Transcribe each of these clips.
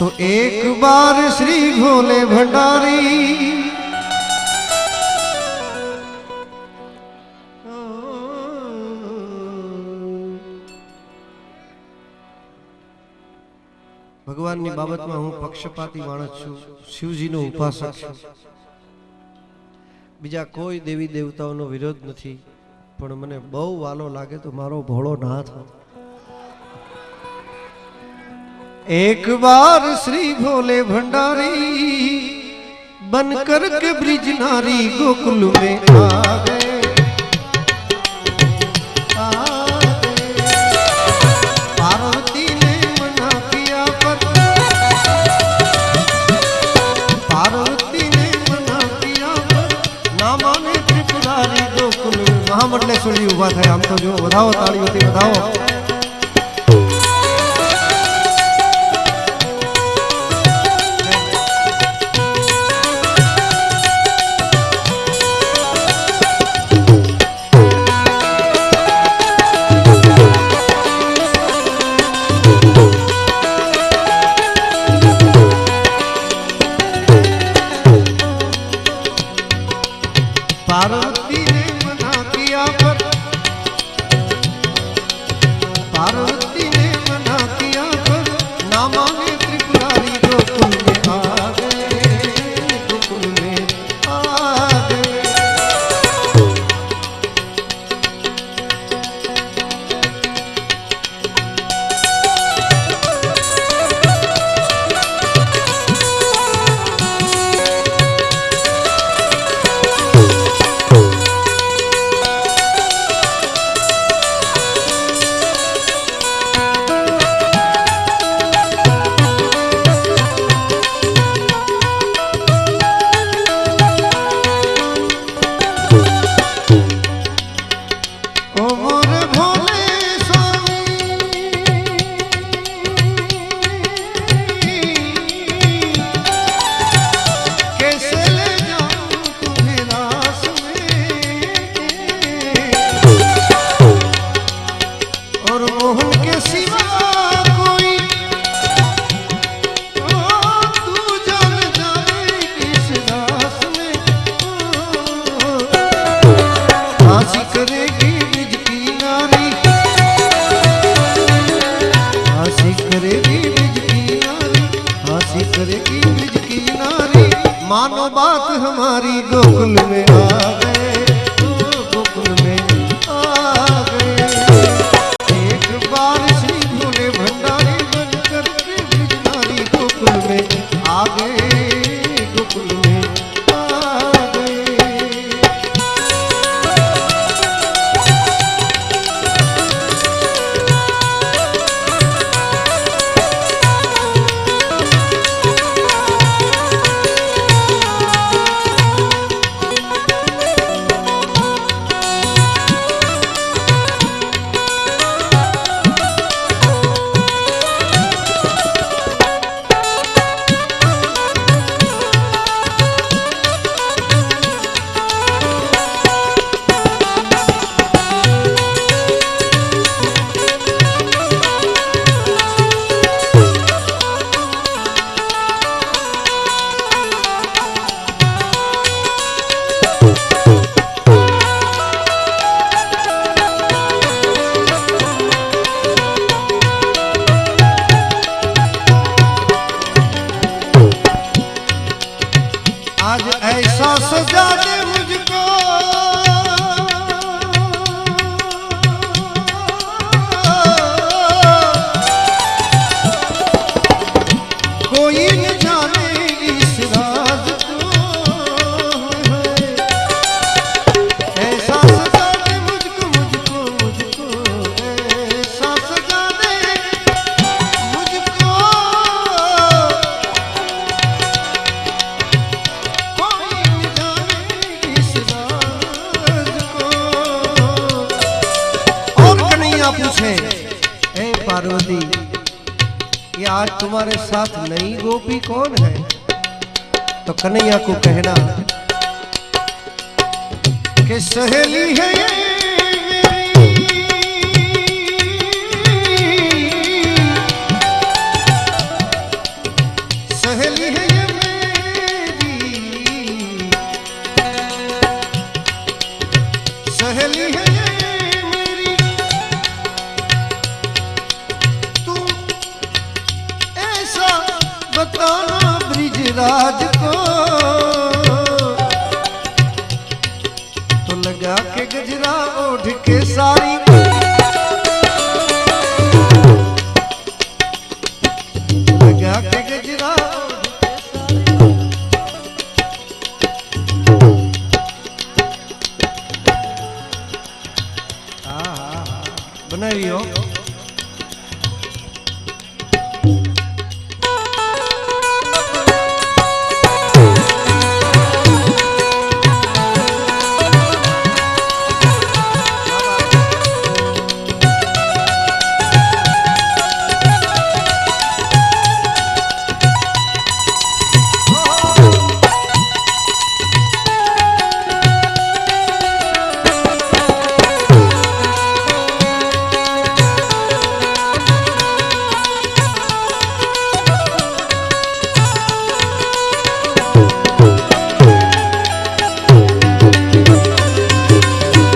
तो एक बार श्री भोले भंडारी भगवान ની બાબતમાં હું પક્ષપાતી માણસ છું, શિવજીનો ઉપાસક છું, બીજા કોઈ દેવી દેવતાઓનો વિરોધ નથી, પણ મને બહુ વાલો લાગે તો મારો ભોળો નાથ। एक बार श्री भोले भंडारी बनकर के ब्रिज नारी गोकुल में आ गए। पार्वती ने मना किया पर पार्वती ने मना किया पर ना माने त्रिपुरारी गोकुल में। महामंडले सुनी उभा थे आम तो जो बधाओ ताड़ीओथी बधाओ। पार्वती ने मना किया पर पार्वती ने मना किया पर ना माने त्रिपुरारी गोकुल में आ गए, गोकुल में आ गए। मानो बात हमारी गोकुल में आ गए, गोकुल में आ गए। एक बार श्री भोले भंडारी बनकर के ब्रिज नारी गोकुल में आ गए, गोकुल में आ गए। आज ऐसा सजा दे मुझको कोई न जाने इस राज को। ऐसा सजा दे मुझको मुझको मुझको ऐसा सजा दे मुझको पूछे ए पार्वती कि आज तुम्हारे साथ नई गोपी कौन है? तो कन्हैया को कहना कि सहेली है ये मेरी सहेली है ये मेरी, सहेली है ये मेरी, तू ऐसा बताना ब्रिजराज को, तो लगा के गजरा ओढ़ के सारी, लगा के गजरा बनाई हो।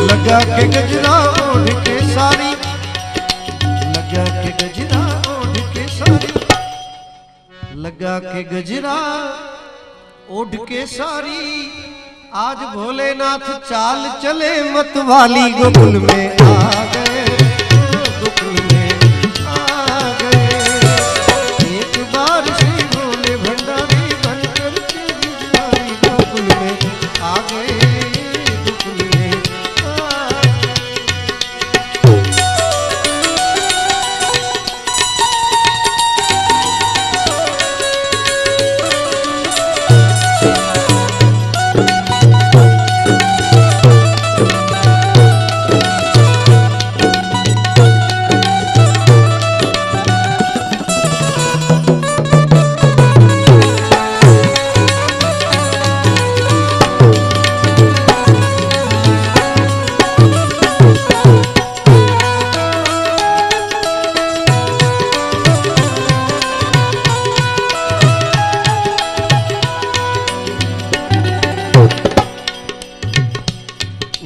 लगा के गजरा ओढ़ के सारी, लगा के गजरा ओढ़ के सारी, लगा के गजरा ओढ़ के सारी, आज भोलेनाथ चाल चले मतवाली गोकुल में आ गए, गोकुल में आ गए। एक बार श्री भोले भंडारी बनकर के गिरधारी गोकुल में आ गए, गोकुल में आ गए।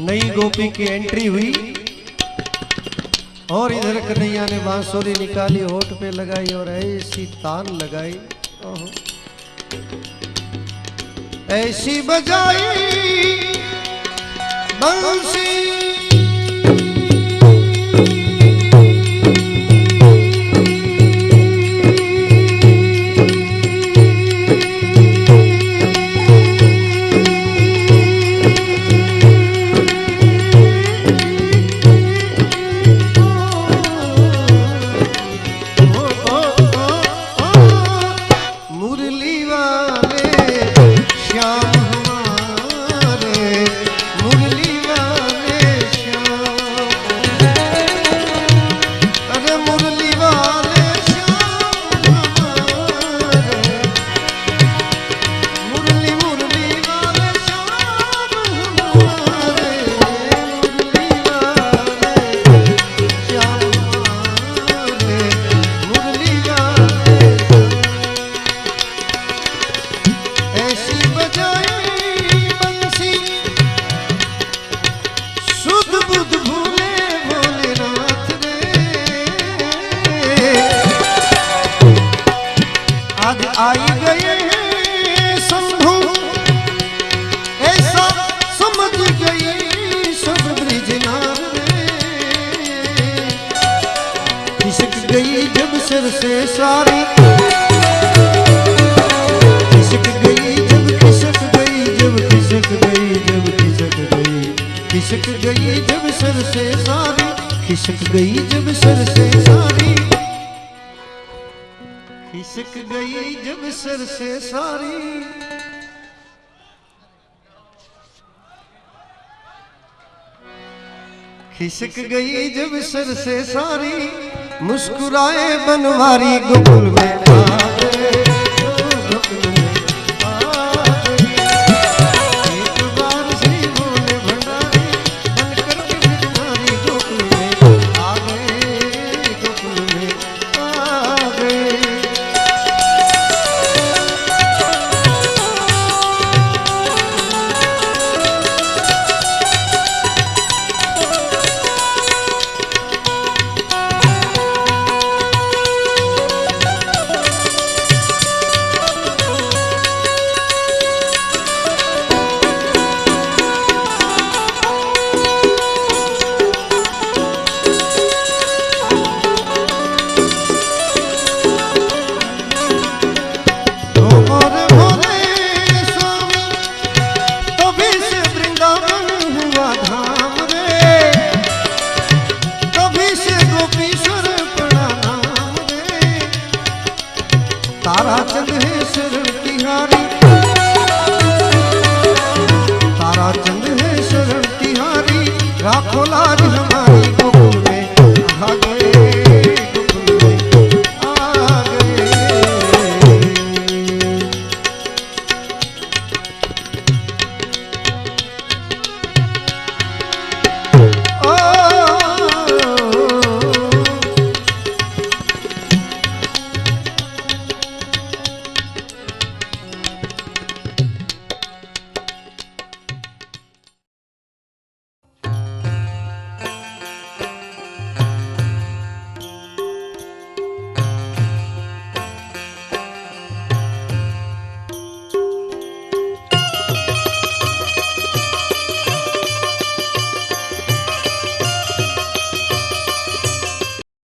नई गोपी की एंट्री हुई और इधर कन्हैया ने बांसुरी निकाली, होठ पे लगाई और ऐसी तान लगाई, ऐसी बजाई बंसी, आई गए शंभु, ऐसा समझ गई सब ब्रिजनार में, खिसक गई जब सिर से सारी, खिसक गई जब खिसक गई, जब खिसक गई, जब खिसक गई, खिसक गई जब सिर से सारी, खिसक गई जब सिर से सारी, खिसक गई जब सिर से सारी, खिसक गई जब सिर से सारी, मुस्कुराए बनवारी गोकुल में आ गए, गोकुल में आ गए। एक बार श्री भोले भंडारी बनकर के गिरधारी गोकुल में आ गए, गोकुल में आ गए। चंद है शरण तिहारी, तारा चंद है शरण तिहारी, राखो लाज हमारी।